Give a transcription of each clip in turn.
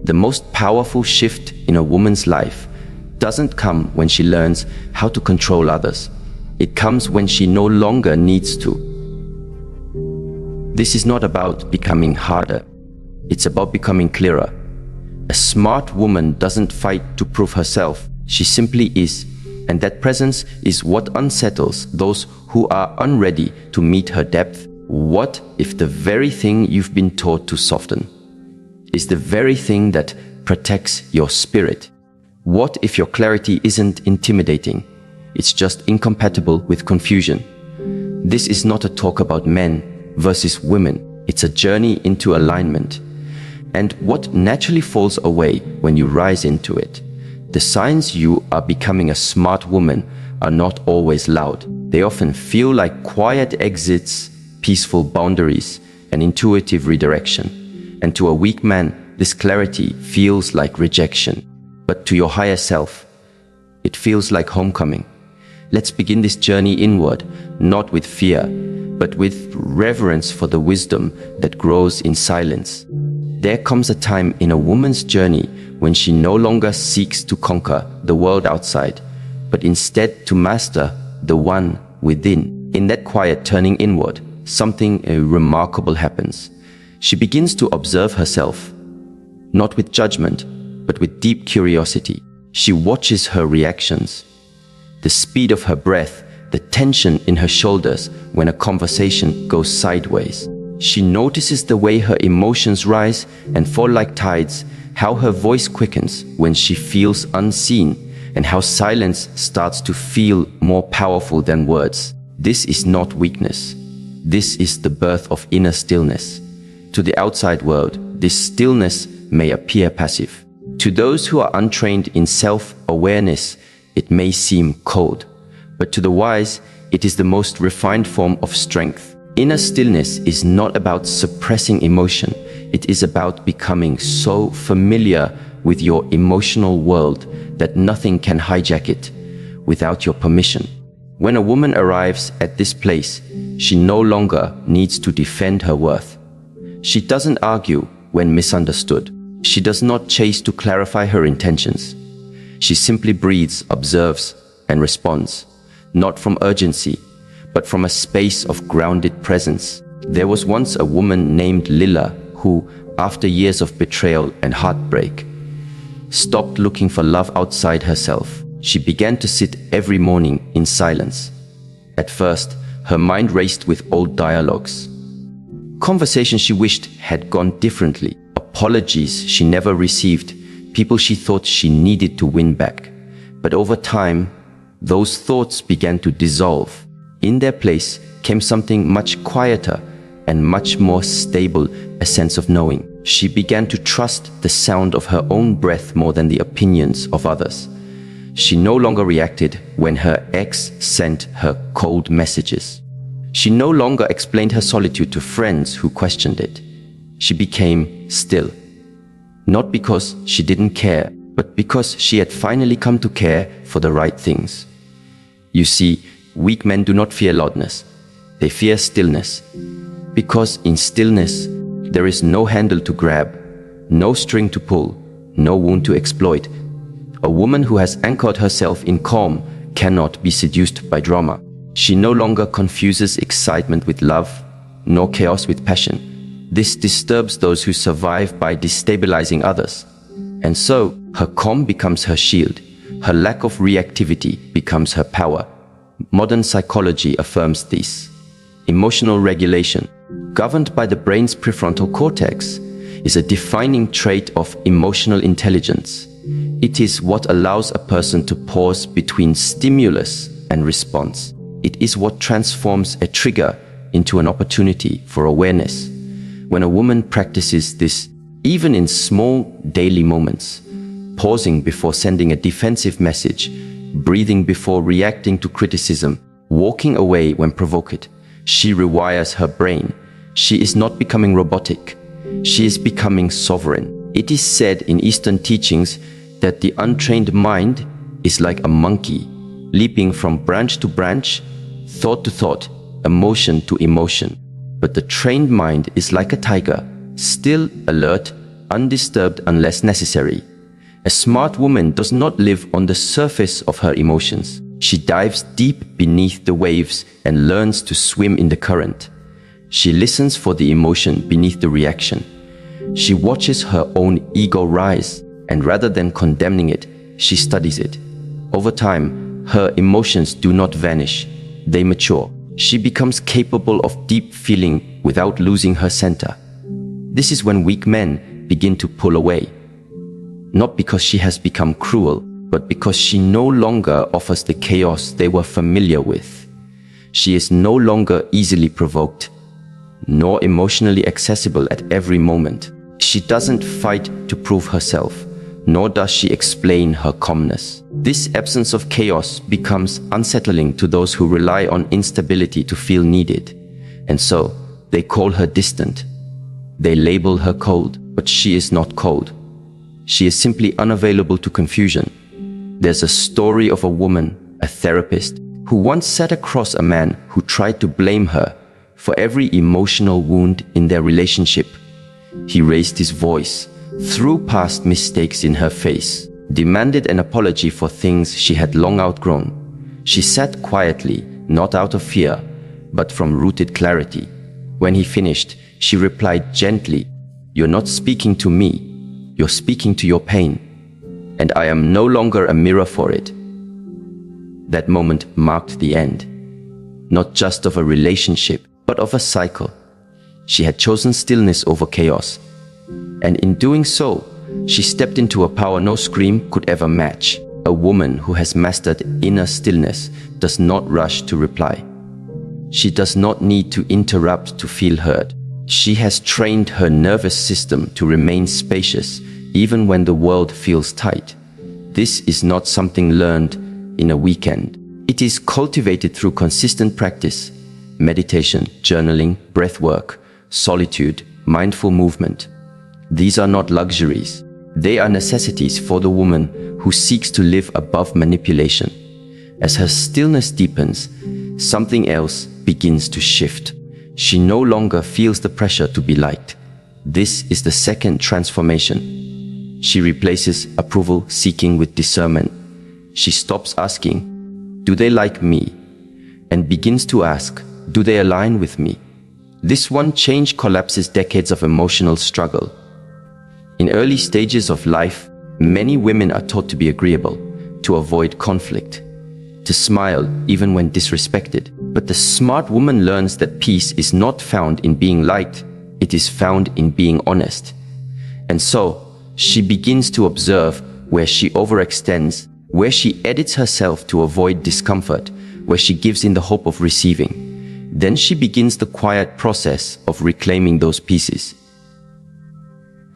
The most powerful shift in a woman's life doesn't come when she learns how to control others. It comes when she no longer needs to. This is not about becoming harder. It's about becoming clearer. A smart woman doesn't fight to prove herself. She simply is. And that presence is what unsettles those who are unready to meet her depth. What if the very thing you've been taught to soften is the very thing that protects your spirit? What if your clarity isn't intimidating? It's just incompatible with confusion. This is not a talk about men versus women. It's a journey into alignment. And what naturally falls away when you rise into it? The signs you are becoming a smart woman are not always loud. They often feel like quiet exits, peaceful boundaries, and intuitive redirection. And to a weak man, this clarity feels like rejection. But to your higher self, it feels like homecoming. Let's begin this journey inward, not with fear, but with reverence for the wisdom that grows in silence. There comes a time in a woman's journey when she no longer seeks to conquer the world outside, but instead to master the one within. In that quiet turning inward, something remarkable happens. She begins to observe herself, not with judgment, but with deep curiosity. She watches her reactions, the speed of her breath, the tension in her shoulders when a conversation goes sideways. She notices the way her emotions rise and fall like tides, how her voice quickens when she feels unseen, and how silence starts to feel more powerful than words. This is not weakness. This is the birth of inner stillness. To the outside world, this stillness may appear passive. To those who are untrained in self-awareness, it may seem cold. But to the wise, it is the most refined form of strength. Inner stillness is not about suppressing emotion. It is about becoming so familiar with your emotional world that nothing can hijack it without your permission. When a woman arrives at this place, she no longer needs to defend her worth. She doesn't argue when misunderstood. She does not chase to clarify her intentions. She simply breathes, observes, and responds, not from urgency, but from a space of grounded presence. There was once a woman named Lila who, after years of betrayal and heartbreak, stopped looking for love outside herself. She began to sit every morning in silence. At first, her mind raced with old dialogues, conversations she wished had gone differently, apologies she never received, people she thought she needed to win back. But over time, those thoughts began to dissolve. In their place came something much quieter and much more stable, a sense of knowing. She began to trust the sound of her own breath more than the opinions of others. She no longer reacted when her ex sent her cold messages. She no longer explained her solitude to friends who questioned it. She became still. Not because she didn't care, but because she had finally come to care for the right things. You see, weak men do not fear loudness. They fear stillness. Because in stillness, there is no handle to grab, no string to pull, no wound to exploit. A woman who has anchored herself in calm cannot be seduced by drama. She no longer confuses excitement with love, nor chaos with passion. This disturbs those who survive by destabilizing others. And so, her calm becomes her shield. Her lack of reactivity becomes her power. Modern psychology affirms this. Emotional regulation, governed by the brain's prefrontal cortex, is a defining trait of emotional intelligence. It is what allows a person to pause between stimulus and response. It is what transforms a trigger into an opportunity for awareness. When a woman practices this, even in small daily moments, pausing before sending a defensive message, breathing before reacting to criticism, walking away when provoked, she rewires her brain. She is not becoming robotic. She is becoming sovereign. It is said in Eastern teachings that the untrained mind is like a monkey, leaping from branch to branch, thought to thought, emotion to emotion. But the trained mind is like a tiger, still alert, undisturbed unless necessary. A smart woman does not live on the surface of her emotions. She dives deep beneath the waves and learns to swim in the current. She listens for the emotion beneath the reaction. She watches her own ego rise, and rather than condemning it, she studies it. Over time, her emotions do not vanish. They mature. She becomes capable of deep feeling without losing her center. This is when weak men begin to pull away. Not because she has become cruel, but because she no longer offers the chaos they were familiar with. She is no longer easily provoked, nor emotionally accessible at every moment. She doesn't fight to prove herself, nor does she explain her calmness. This absence of chaos becomes unsettling to those who rely on instability to feel needed, and so they call her distant. They label her cold, but she is not cold. She is simply unavailable to confusion. There's a story of a woman, a therapist, who once sat across a man who tried to blame her for every emotional wound in their relationship. He raised his voice, threw past mistakes in her face, demanded an apology for things she had long outgrown. She sat quietly, not out of fear, but from rooted clarity. When he finished, she replied gently, "You're not speaking to me. You're speaking to your pain, and I am no longer a mirror for it." That moment marked the end, not just of a relationship, but of a cycle. She had chosen stillness over chaos, and in doing so, she stepped into a power no scream could ever match. A woman who has mastered inner stillness does not rush to reply. She does not need to interrupt to feel heard. She has trained her nervous system to remain spacious even when the world feels tight. This is not something learned in a weekend. It is cultivated through consistent practice: meditation, journaling, breath work, solitude, mindful movement. These are not luxuries. They are necessities for the woman who seeks to live above manipulation. As her stillness deepens, something else begins to shift. She no longer feels the pressure to be liked. This is the second transformation. She replaces approval seeking with discernment. She stops asking, "Do they like me?" and begins to ask, "Do they align with me?" This one change collapses decades of emotional struggle. In early stages of life, many women are taught to be agreeable, to avoid conflict, to smile even when disrespected. But the smart woman learns that peace is not found in being liked, it is found in being honest. And so, she begins to observe where she overextends, where she edits herself to avoid discomfort, where she gives in the hope of receiving. Then she begins the quiet process of reclaiming those pieces.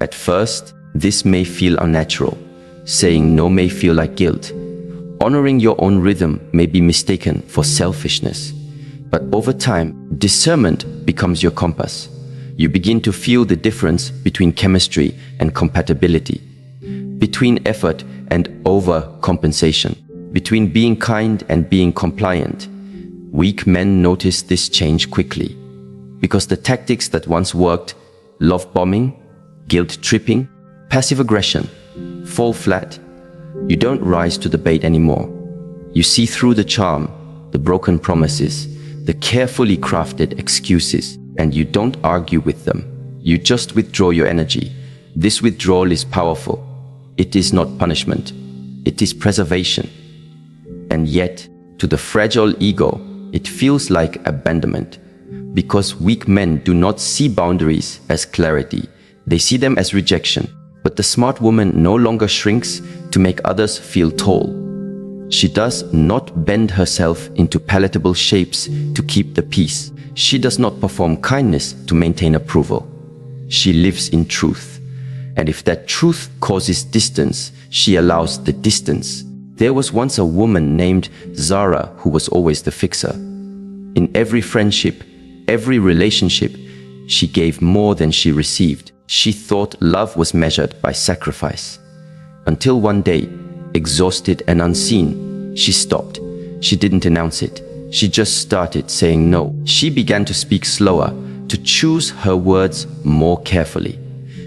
At first, this may feel unnatural. Saying no may feel like guilt. Honoring your own rhythm may be mistaken for selfishness. But over time, discernment becomes your compass. You begin to feel the difference between chemistry and compatibility, between effort and overcompensation, between being kind and being compliant. Weak men notice this change quickly, because the tactics that once worked, love bombing, guilt tripping, passive aggression, fall flat. You don't rise to the bait anymore. You see through the charm, the broken promises, the carefully crafted excuses, and you don't argue with them. You just withdraw your energy. This withdrawal is powerful. It is not punishment. It is preservation. And yet, to the fragile ego, it feels like abandonment, because weak men do not see boundaries as clarity. They see them as rejection. But the smart woman no longer shrinks to make others feel tall. She does not bend herself into palatable shapes to keep the peace. She does not perform kindness to maintain approval. She lives in truth. And if that truth causes distance, she allows the distance. There was once a woman named Zara who was always the fixer. In every friendship, every relationship, she gave more than she received. She thought love was measured by sacrifice. Until one day, exhausted and unseen, she stopped. She didn't announce it. She just started saying no. She began to speak slower, to choose her words more carefully.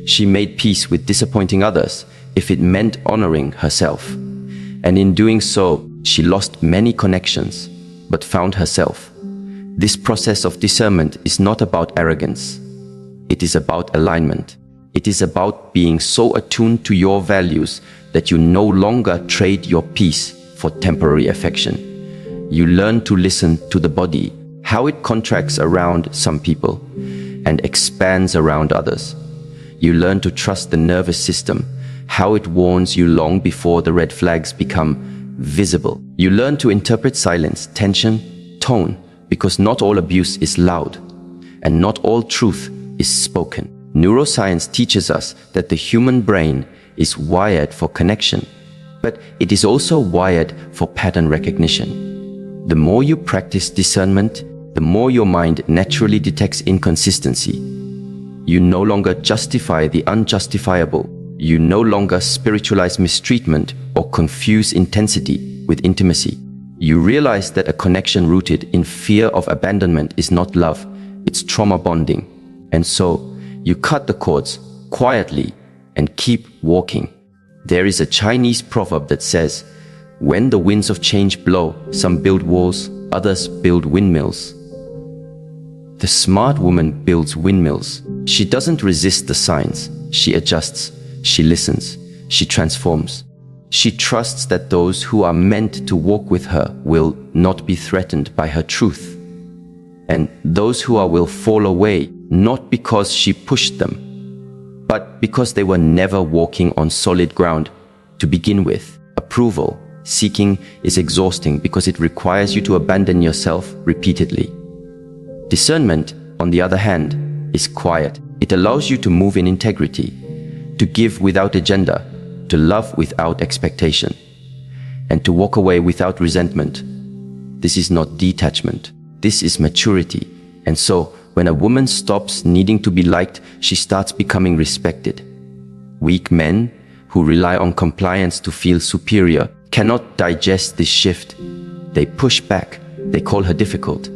She made peace with disappointing others if it meant honoring herself. And in doing so, she lost many connections, but found herself. This process of discernment is not about arrogance. It is about alignment. It is about being so attuned to your values that you no longer trade your peace for temporary affection. You learn to listen to the body, how it contracts around some people and expands around others. You learn to trust the nervous system, how it warns you long before the red flags become visible. You learn to interpret silence, tension, tone, because not all abuse is loud, and not all truth is spoken. Neuroscience teaches us that the human brain is wired for connection, but it is also wired for pattern recognition. The more you practice discernment, the more your mind naturally detects inconsistency. You no longer justify the unjustifiable. You no longer spiritualize mistreatment or confuse intensity with intimacy. You realize that a connection rooted in fear of abandonment is not love, it's trauma bonding. And so, you cut the cords quietly and keep walking. There is a Chinese proverb that says, "When the winds of change blow, some build walls, others build windmills." The smart woman builds windmills. She doesn't resist the signs. She adjusts. She listens. She transforms. She trusts that those who are meant to walk with her will not be threatened by her truth. And those who are will fall away, not because she pushed them, but because they were never walking on solid ground to begin with. Approval seeking is exhausting because it requires you to abandon yourself repeatedly. Discernment, on the other hand, is quiet. It allows you to move in integrity, to give without agenda, to love without expectation, and to walk away without resentment. This is not detachment. This is maturity. And so, when a woman stops needing to be liked, she starts becoming respected. Weak men who rely on compliance to feel superior cannot digest this shift. They push back. They call her difficult.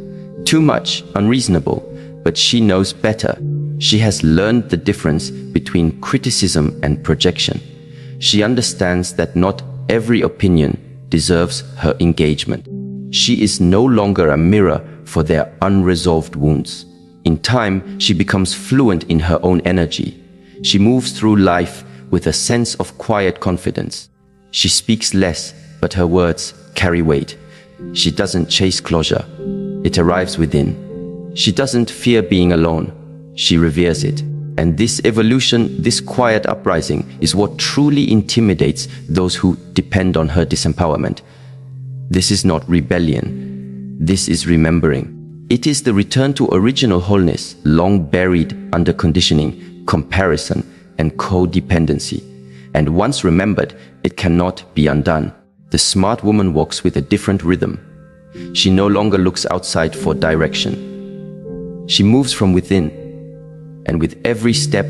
Too much, unreasonable, but she knows better. She has learned the difference between criticism and projection. She understands that not every opinion deserves her engagement. She is no longer a mirror for their unresolved wounds. In time, she becomes fluent in her own energy. She moves through life with a sense of quiet confidence. She speaks less, but her words carry weight. She doesn't chase closure. It arrives within. She doesn't fear being alone. She reveres it. And this evolution, this quiet uprising, is what truly intimidates those who depend on her disempowerment. This is not rebellion. This is remembering. It is the return to original wholeness, long buried under conditioning, comparison, and codependency. And once remembered, it cannot be undone. The smart woman walks with a different rhythm. She no longer looks outside for direction. She moves from within. And with every step,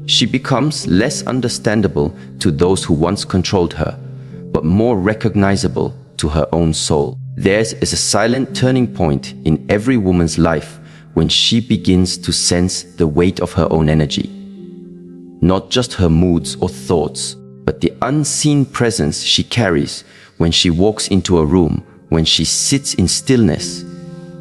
she becomes less understandable to those who once controlled her, but more recognizable to her own soul. Theirs is a silent turning point in every woman's life when she begins to sense the weight of her own energy. Not just her moods or thoughts, but the unseen presence she carries when she walks into a room, when she sits in stillness,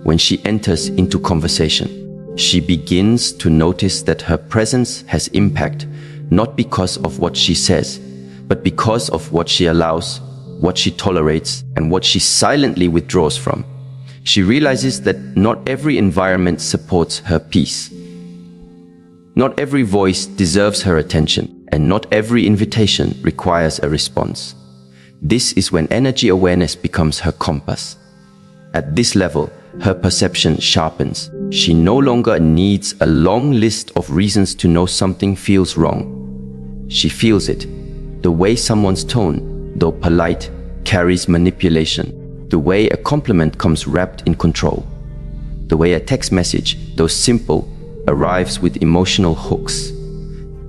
when she enters into conversation. She begins to notice that her presence has impact, not because of what she says, but because of what she allows, what she tolerates, and what she silently withdraws from. She realizes that not every environment supports her peace. Not every voice deserves her attention, and not every invitation requires a response. This is when energy awareness becomes her compass. At this level, her perception sharpens. She no longer needs a long list of reasons to know something feels wrong. She feels it. The way someone's tone, though polite, carries manipulation. The way a compliment comes wrapped in control. The way a text message, though simple, arrives with emotional hooks.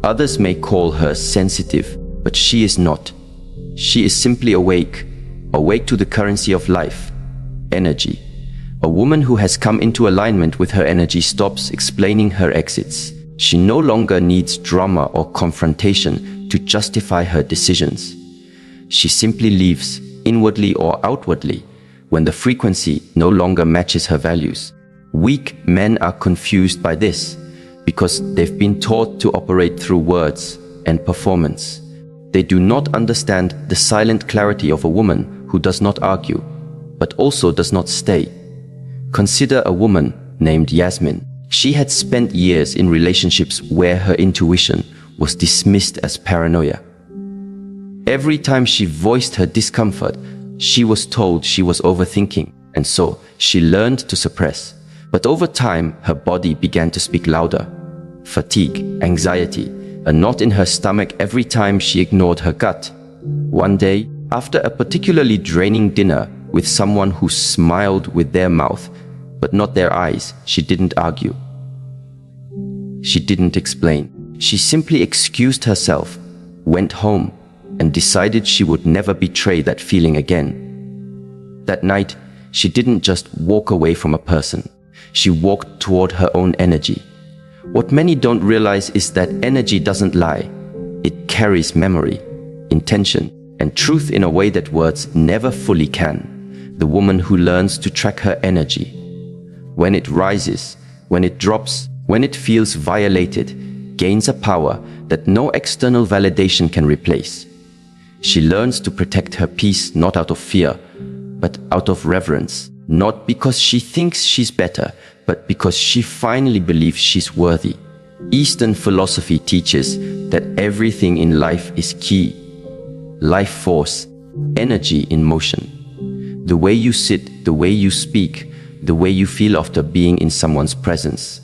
Others may call her sensitive, but she is not. She is simply awake, awake to the currency of life, energy. A woman who has come into alignment with her energy stops explaining her exits. She no longer needs drama or confrontation to justify her decisions. She simply lives, inwardly or outwardly, when the frequency no longer matches her values. Weak men are confused by this because they've been taught to operate through words and performance. They do not understand the silent clarity of a woman who does not argue, but also does not stay. Consider a woman named Yasmin. She had spent years in relationships where her intuition was dismissed as paranoia. Every time she voiced her discomfort, she was told she was overthinking, and so she learned to suppress. But over time, her body began to speak louder. Fatigue, anxiety, a knot in her stomach every time she ignored her gut. One day, after a particularly draining dinner with someone who smiled with their mouth, but not their eyes, she didn't argue. She didn't explain. She simply excused herself, went home, and decided she would never betray that feeling again. That night, she didn't just walk away from a person. She walked toward her own energy. What many don't realize is that energy doesn't lie. It carries memory, intention, and truth in a way that words never fully can. The woman who learns to track her energy, when it rises, when it drops, when it feels violated, gains a power that no external validation can replace. She learns to protect her peace not out of fear, but out of reverence. Not because she thinks she's better, but because she finally believes she's worthy. Eastern philosophy teaches that everything in life is ki, life force, energy in motion. The way you sit, the way you speak, the way you feel after being in someone's presence.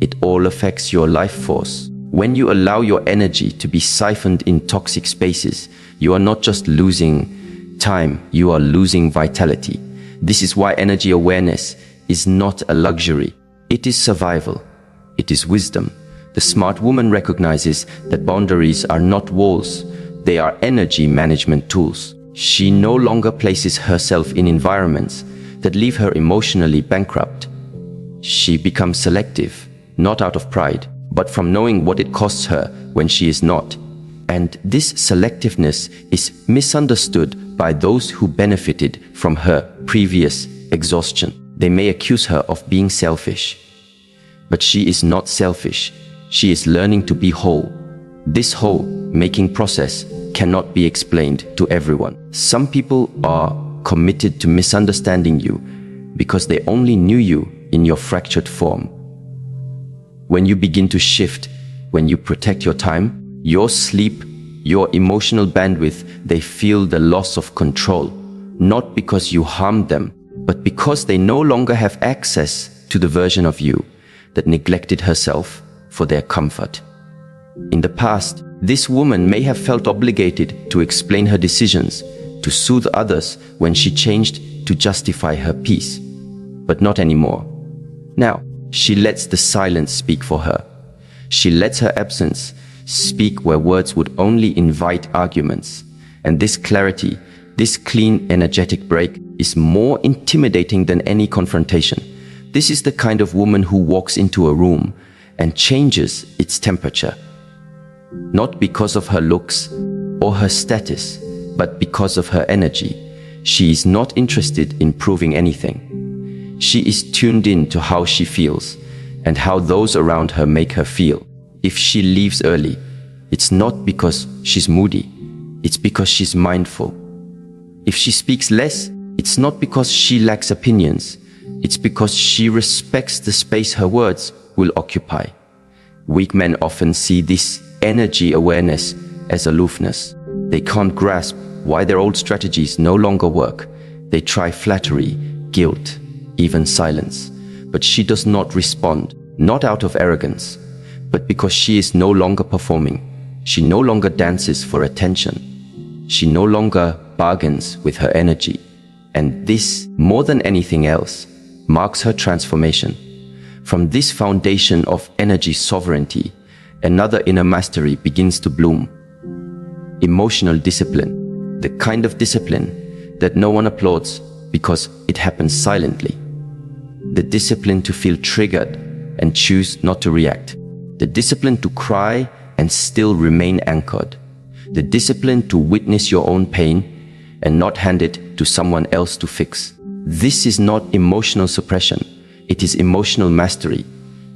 It all affects your life force. When you allow your energy to be siphoned in toxic spaces, you are not just losing time, you are losing vitality. This is why energy awareness is not a luxury. It is survival. It is wisdom. The smart woman recognizes that boundaries are not walls. They are energy management tools. She no longer places herself in environments that leave her emotionally bankrupt. She becomes selective, not out of pride, but from knowing what it costs her when she is not. And this selectiveness is misunderstood by those who benefited from her previous exhaustion. They may accuse her of being selfish. But she is not selfish. She is learning to be whole. This whole-making process cannot be explained to everyone. Some people are committed to misunderstanding you because they only knew you in your fractured form. When you begin to shift, when you protect your time, your sleep, your emotional bandwidth, they feel the loss of control, not because you harmed them, but because they no longer have access to the version of you that neglected herself for their comfort. In the past, this woman may have felt obligated to explain her decisions, to soothe others when she changed to justify her peace, but not anymore. Now, she lets the silence speak for her. She lets her absence speak where words would only invite arguments. And this clarity, this clean, energetic break is more intimidating than any confrontation. This is the kind of woman who walks into a room and changes its temperature. Not because of her looks or her status, but because of her energy. She is not interested in proving anything. She is tuned in to how she feels and how those around her make her feel. If she leaves early, it's not because she's moody, it's because she's mindful. If she speaks less, it's not because she lacks opinions, it's because she respects the space her words will occupy. Weak men often see this energy awareness as aloofness. They can't grasp why their old strategies no longer work. They try flattery, guilt, even silence. But she does not respond, not out of arrogance, but because she is no longer performing. She no longer dances for attention. She no longer bargains with her energy. And this, more than anything else, marks her transformation. From this foundation of energy sovereignty, another inner mastery begins to bloom. Emotional discipline, the kind of discipline that no one applauds because it happens silently. The discipline to feel triggered and choose not to react. The discipline to cry and still remain anchored. The discipline to witness your own pain and not hand it to someone else to fix. This is not emotional suppression. It is emotional mastery.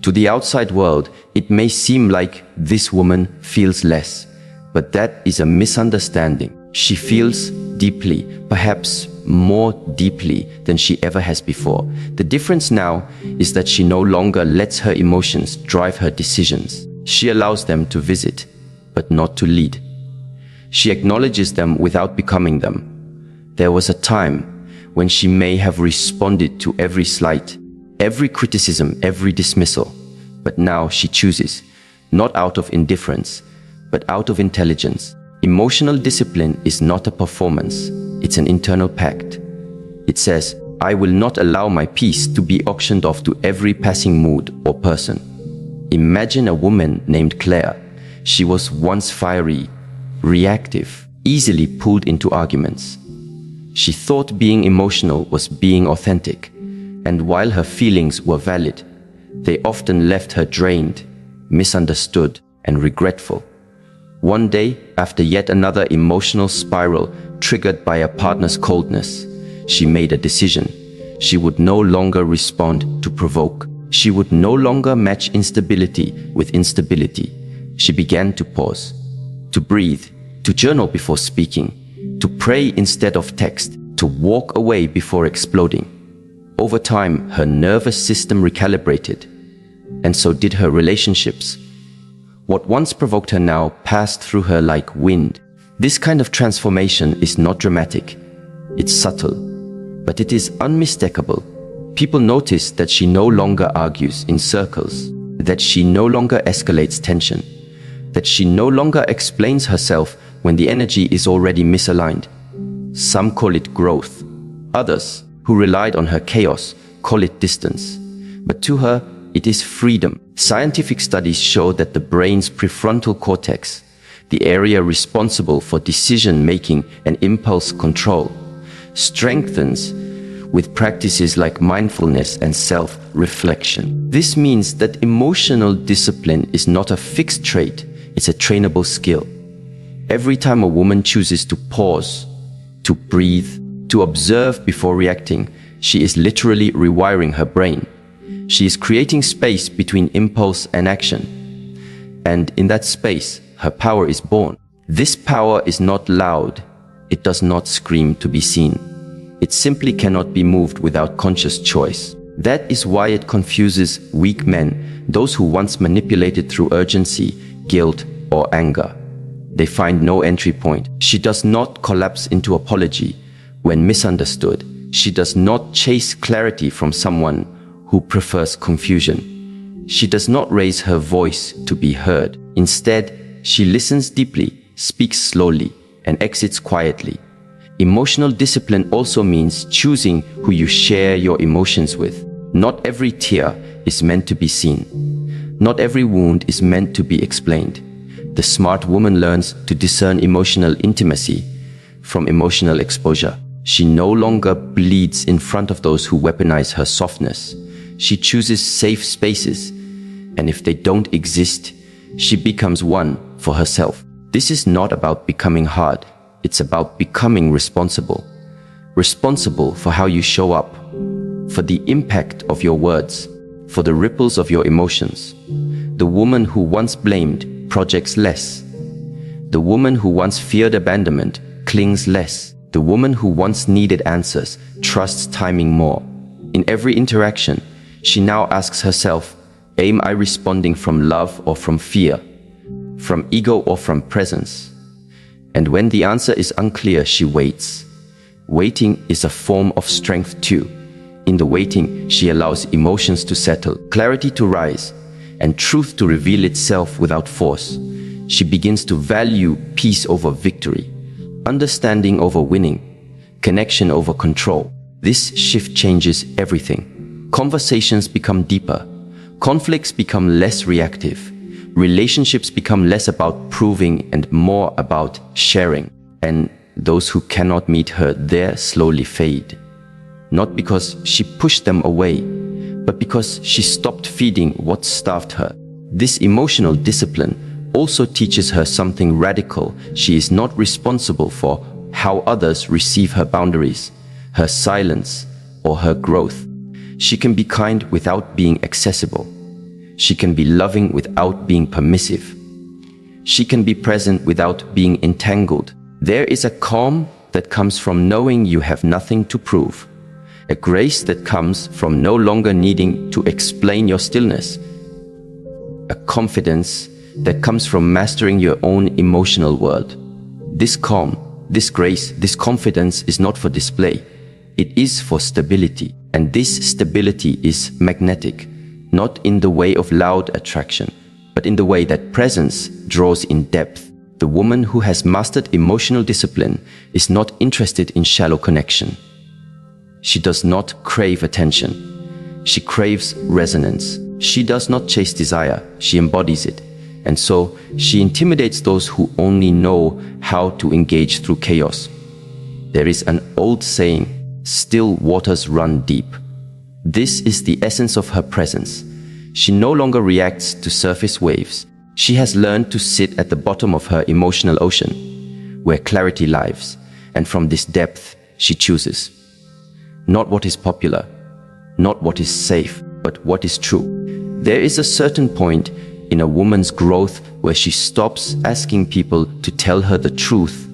To the outside world, it may seem like this woman feels less, but that is a misunderstanding. She feels deeply, perhaps more deeply than she ever has before. The difference now is that she no longer lets her emotions drive her decisions. She allows them to visit, but not to lead. She acknowledges them without becoming them. There was a time when she may have responded to every slight, every criticism, every dismissal. But now she chooses, not out of indifference, but out of intelligence. Emotional discipline is not a performance, it's an internal pact. It says, I will not allow my peace to be auctioned off to every passing mood or person. Imagine a woman named Claire. She was once fiery, reactive, easily pulled into arguments. She thought being emotional was being authentic, and while her feelings were valid, they often left her drained, misunderstood, and regretful. One day, after yet another emotional spiral triggered by a partner's coldness, she made a decision. She would no longer respond to provoke. She would no longer match instability with instability. She began to pause, to breathe, to journal before speaking, to pray instead of text, to walk away before exploding. Over time, her nervous system recalibrated, and so did her relationships. What once provoked her now passed through her like wind. This kind of transformation is not dramatic. It's subtle, but it is unmistakable. People notice that she no longer argues in circles, that she no longer escalates tension, that she no longer explains herself when the energy is already misaligned. Some call it growth. Others, who relied on her chaos, call it distance. But to her, it is freedom. Scientific studies show that the brain's prefrontal cortex, the area responsible for decision-making and impulse control, strengthens with practices like mindfulness and self-reflection. This means that emotional discipline is not a fixed trait, it's a trainable skill. Every time a woman chooses to pause, to breathe, to observe before reacting, she is literally rewiring her brain. She is creating space between impulse and action. And in that space, her power is born. This power is not loud. It does not scream to be seen. It simply cannot be moved without conscious choice. That is why it confuses weak men, those who once manipulated through urgency, guilt, or anger. They find no entry point. She does not collapse into apology when misunderstood. She does not chase clarity from someone who prefers confusion. She does not raise her voice to be heard. Instead, she listens deeply, speaks slowly, and exits quietly. Emotional discipline also means choosing who you share your emotions with. Not every tear is meant to be seen. Not every wound is meant to be explained. The smart woman learns to discern emotional intimacy from emotional exposure. She no longer bleeds in front of those who weaponize her softness. She chooses safe spaces, and if they don't exist, she becomes one for herself. This is not about becoming hard. It's about becoming responsible. Responsible for how you show up, for the impact of your words, for the ripples of your emotions. The woman who once blamed projects less. The woman who once feared abandonment clings less. The woman who once needed answers trusts timing more. In every interaction, she now asks herself, am I responding from love or from fear? From ego or from presence? And when the answer is unclear, she waits. Waiting is a form of strength too. In the waiting, she allows emotions to settle, clarity to rise, and truth to reveal itself without force. She begins to value peace over victory, understanding over winning, connection over control. This shift changes everything. Conversations become deeper. Conflicts become less reactive. Relationships become less about proving and more about sharing. And those who cannot meet her there slowly fade. Not because she pushed them away, but because she stopped feeding what starved her. This emotional discipline also teaches her something radical. She is not responsible for how others receive her boundaries, her silence, or her growth. She can be kind without being accessible. She can be loving without being permissive. She can be present without being entangled. There is a calm that comes from knowing you have nothing to prove, a grace that comes from no longer needing to explain your stillness, a confidence that comes from mastering your own emotional world. This calm, this grace, this confidence is not for display. It is for stability. And this stability is magnetic, not in the way of loud attraction, but in the way that presence draws in depth. The woman who has mastered emotional discipline is not interested in shallow connection. She does not crave attention. She craves resonance. She does not chase desire. She embodies it. And so she intimidates those who only know how to engage through chaos. There is an old saying, "Still waters run deep." This is the essence of her presence. She no longer reacts to surface waves. She has learned to sit at the bottom of her emotional ocean, where clarity lives, and from this depth she chooses. Not what is popular, not what is safe, but what is true. There is a certain point in a woman's growth where she stops asking people to tell her the truth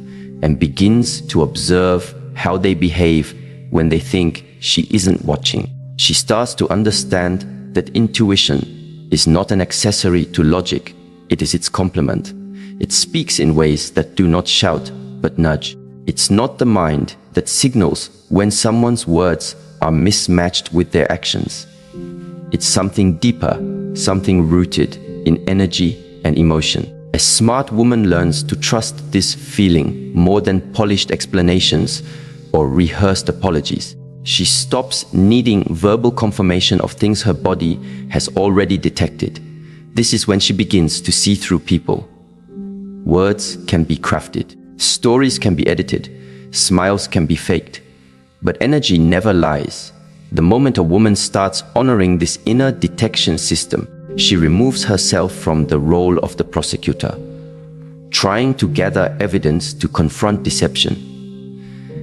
and begins to observe how they behave when they think she isn't watching. She starts to understand that intuition is not an accessory to logic, it is its complement. It speaks in ways that do not shout, but nudge. It's not the mind that signals when someone's words are mismatched with their actions. It's something deeper, something rooted in energy and emotion. A smart woman learns to trust this feeling more than polished explanations or rehearsed apologies. She stops needing verbal confirmation of things her body has already detected. This is when she begins to see through people. Words can be crafted, stories can be edited, smiles can be faked, but energy never lies. The moment a woman starts honoring this inner detection system, she removes herself from the role of the prosecutor, trying to gather evidence to confront deception,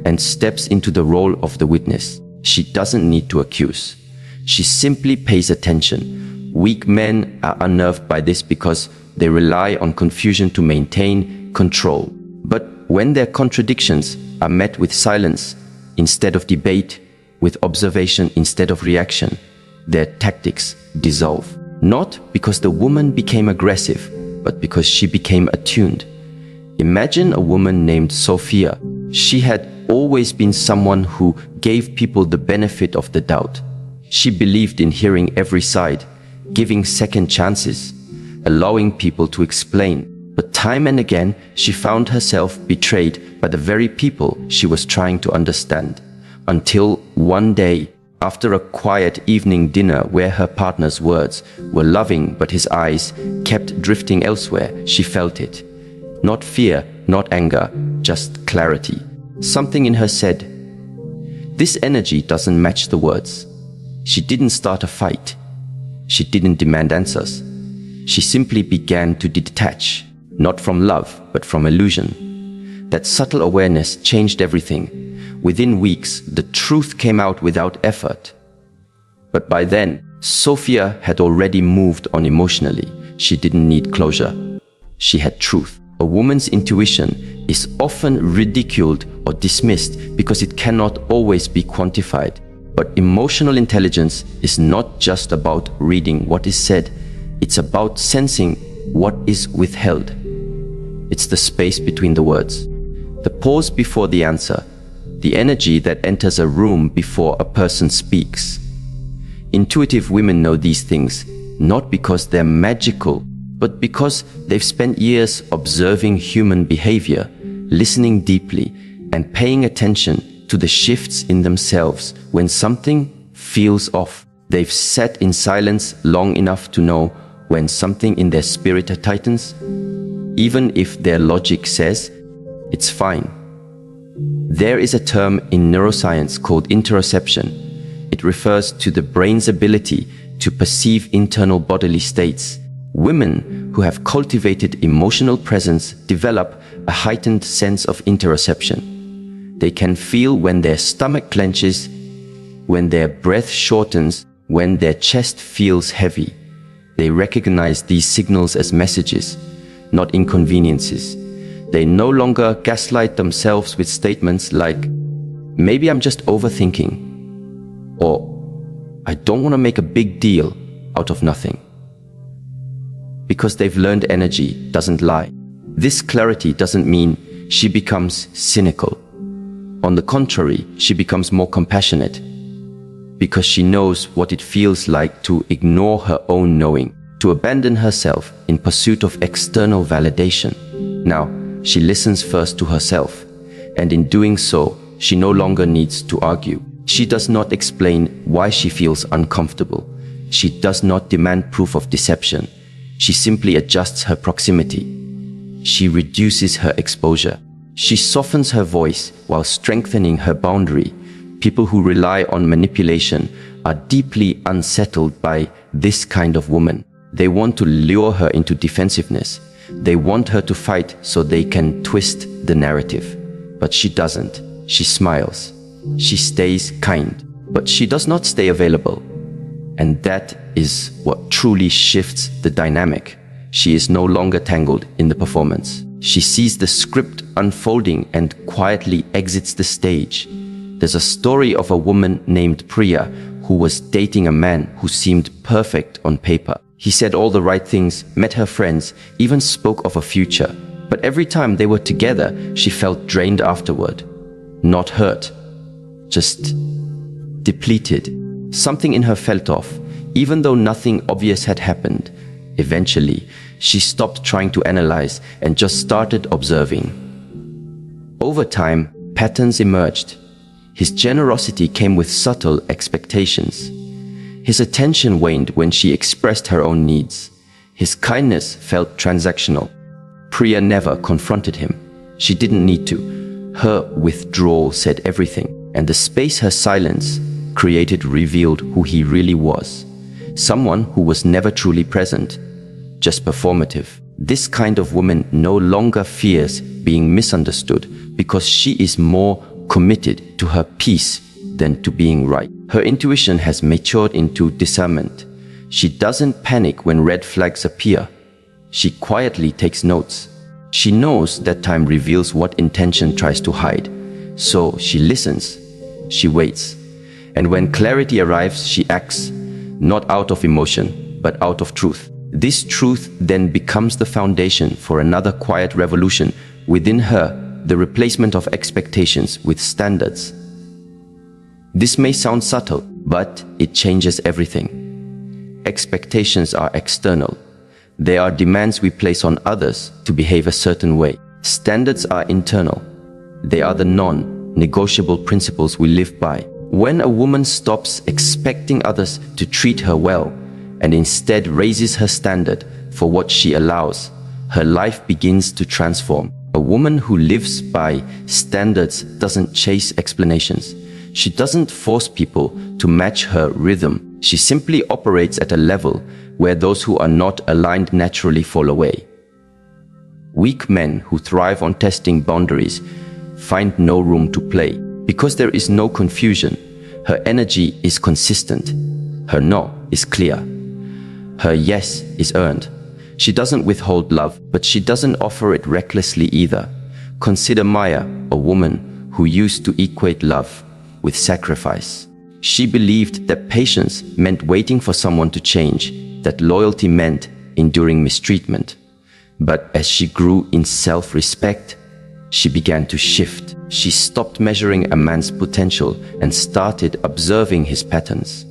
and steps into the role of the witness. She doesn't need to accuse. She simply pays attention. Weak men are unnerved by this because they rely on confusion to maintain control. But when their contradictions are met with silence instead of debate, with observation instead of reaction, their tactics dissolve. Not because the woman became aggressive, but because she became attuned. Imagine a woman named Sophia. She had always been someone who gave people the benefit of the doubt. She believed in hearing every side, giving second chances, allowing people to explain. But time and again, she found herself betrayed by the very people she was trying to understand. Until one day, after a quiet evening dinner where her partner's words were loving but his eyes kept drifting elsewhere, she felt it. Not fear, not anger, just clarity. Something in her said, "This energy doesn't match the words." She didn't start a fight. She didn't demand answers. She simply began to detach, not from love, but from illusion. That subtle awareness changed everything. Within weeks, the truth came out without effort. But by then, Sophia had already moved on emotionally. She didn't need closure. She had truth. A woman's intuition is often ridiculed or dismissed because it cannot always be quantified. But emotional intelligence is not just about reading what is said, it's about sensing what is withheld. It's the space between the words, the pause before the answer, the energy that enters a room before a person speaks. Intuitive women know these things, not because they're magical, but because they've spent years observing human behavior, listening deeply, and paying attention to the shifts in themselves when something feels off. They've sat in silence long enough to know when something in their spirit tightens, even if their logic says it's fine. There is a term in neuroscience called interoception. It refers to the brain's ability to perceive internal bodily states. Women who have cultivated emotional presence develop a heightened sense of interoception. They can feel when their stomach clenches, when their breath shortens, when their chest feels heavy. They recognize these signals as messages, not inconveniences. They no longer gaslight themselves with statements like, "Maybe I'm just overthinking," or "I don't want to make a big deal out of nothing." Because they've learned energy doesn't lie. This clarity doesn't mean she becomes cynical. On the contrary, she becomes more compassionate, because she knows what it feels like to ignore her own knowing, to abandon herself in pursuit of external validation. Now, she listens first to herself, and in doing so, she no longer needs to argue. She does not explain why she feels uncomfortable. She does not demand proof of deception. She simply adjusts her proximity. She reduces her exposure. She softens her voice while strengthening her boundary. People who rely on manipulation are deeply unsettled by this kind of woman. They want to lure her into defensiveness. They want her to fight so they can twist the narrative. But she doesn't. She smiles. She stays kind. But she does not stay available. And that is what truly shifts the dynamic. She is no longer tangled in the performance. She sees the script unfolding and quietly exits the stage. There's a story of a woman named Priya who was dating a man who seemed perfect on paper. He said all the right things, met her friends, even spoke of a future. But every time they were together, she felt drained afterward. Not hurt, just depleted. Something in her felt off, even though nothing obvious had happened. Eventually, she stopped trying to analyze and just started observing. Over time, patterns emerged. His generosity came with subtle expectations. His attention waned when she expressed her own needs. His kindness felt transactional. Priya never confronted him. She didn't need to. Her withdrawal said everything, and the space her silence created revealed who he really was. Someone who was never truly present, just performative. This kind of woman no longer fears being misunderstood because she is more committed to her peace than to being right. Her intuition has matured into discernment. She doesn't panic when red flags appear. She quietly takes notes. She knows that time reveals what intention tries to hide. So she listens, she waits. And when clarity arrives, she acts, not out of emotion, but out of truth. This truth then becomes the foundation for another quiet revolution within her, the replacement of expectations with standards. This may sound subtle, but it changes everything. Expectations are external. They are demands we place on others to behave a certain way. Standards are internal. They are the non-negotiable principles we live by. When a woman stops expecting others to treat her well and instead raises her standard for what she allows, her life begins to transform. A woman who lives by standards doesn't chase explanations. She doesn't force people to match her rhythm. She simply operates at a level where those who are not aligned naturally fall away. Weak men who thrive on testing boundaries find no room to play. Because there is no confusion, her energy is consistent. Her no is clear. Her yes is earned. She doesn't withhold love, but she doesn't offer it recklessly either. Consider Maya, a woman who used to equate love with sacrifice. She believed that patience meant waiting for someone to change, that loyalty meant enduring mistreatment. But as she grew in self-respect, she began to shift. She stopped measuring a man's potential and started observing his patterns.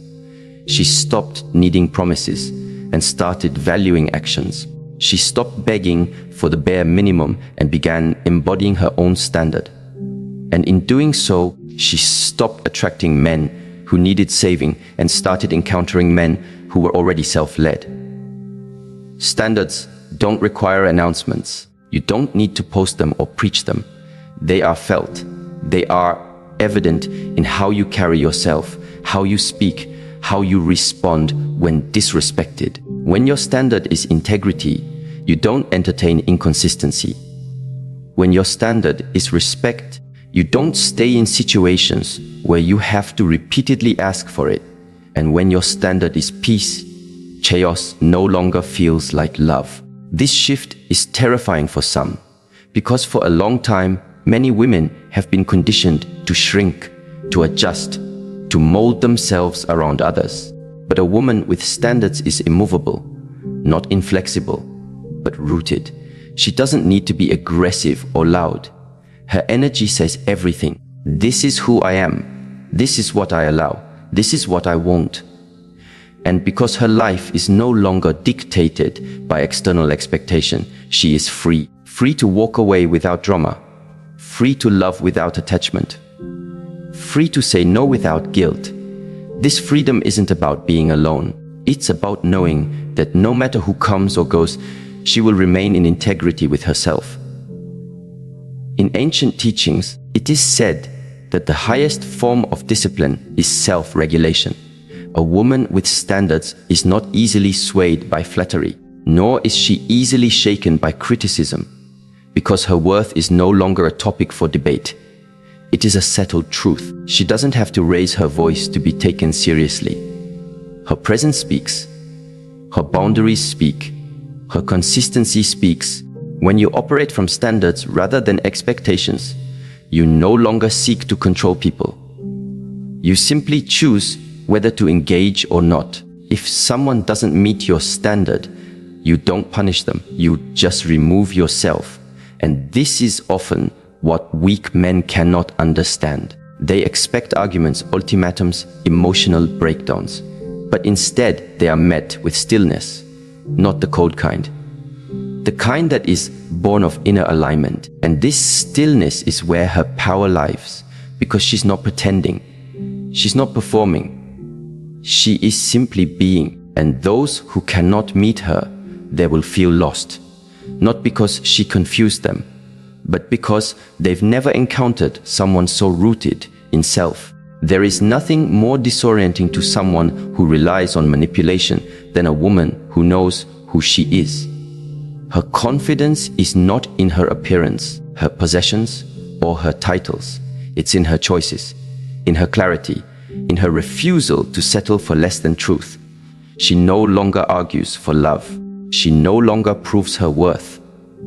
She stopped needing promises and started valuing actions. She stopped begging for the bare minimum and began embodying her own standard. And in doing so, she stopped attracting men who needed saving and started encountering men who were already self-led. Standards don't require announcements. You don't need to post them or preach them. They are felt. They are evident in how you carry yourself, how you speak, how you respond when disrespected. When your standard is integrity, you don't entertain inconsistency. When your standard is respect, you don't stay in situations where you have to repeatedly ask for it. And when your standard is peace, chaos no longer feels like love. This shift is terrifying for some, because for a long time, many women have been conditioned to shrink, to adjust, to mold themselves around others. But a woman with standards is immovable, not inflexible, but rooted. She doesn't need to be aggressive or loud. Her energy says everything. This is who I am. This is what I allow. This is what I won't. And because her life is no longer dictated by external expectation, she is free. Free to walk away without drama. Free to love without attachment. Free to say no without guilt. This freedom isn't about being alone. It's about knowing that no matter who comes or goes, she will remain in integrity with herself. In ancient teachings, it is said that the highest form of discipline is self-regulation. A woman with standards is not easily swayed by flattery, nor is she easily shaken by criticism, because her worth is no longer a topic for debate. It is a settled truth. She doesn't have to raise her voice to be taken seriously. Her presence speaks. Her boundaries speak. Her consistency speaks. When you operate from standards rather than expectations, you no longer seek to control people. You simply choose whether to engage or not. If someone doesn't meet your standard, you don't punish them. You just remove yourself. And this is often what weak men cannot understand. They expect arguments, ultimatums, emotional breakdowns. But instead, they are met with stillness, not the cold kind. The kind that is born of inner alignment. And this stillness is where her power lies, because she's not pretending. She's not performing. She is simply being. And those who cannot meet her, they will feel lost. Not because she confused them, but because they've never encountered someone so rooted in self. There is nothing more disorienting to someone who relies on manipulation than a woman who knows who she is. Her confidence is not in her appearance, her possessions, or her titles. It's in her choices, in her clarity, in her refusal to settle for less than truth. She no longer argues for love. She no longer proves her worth.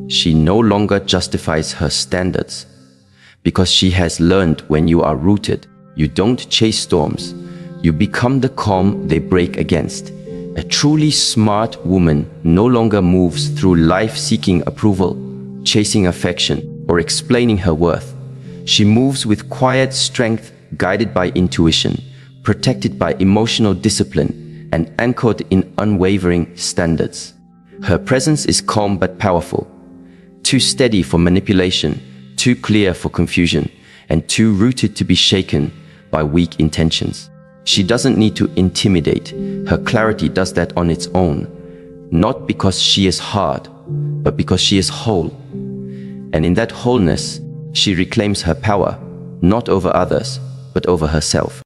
She no longer justifies her standards. Because she has learned when you are rooted, you don't chase storms. You become the calm they break against. A truly smart woman no longer moves through life seeking approval, chasing affection, or explaining her worth. She moves with quiet strength, guided by intuition, protected by emotional discipline, and anchored in unwavering standards. Her presence is calm but powerful, too steady for manipulation, too clear for confusion, and too rooted to be shaken by weak intentions. She doesn't need to intimidate. Her clarity does that on its own, not because she is hard, but because she is whole. And in that wholeness, she reclaims her power, not over others, but over herself.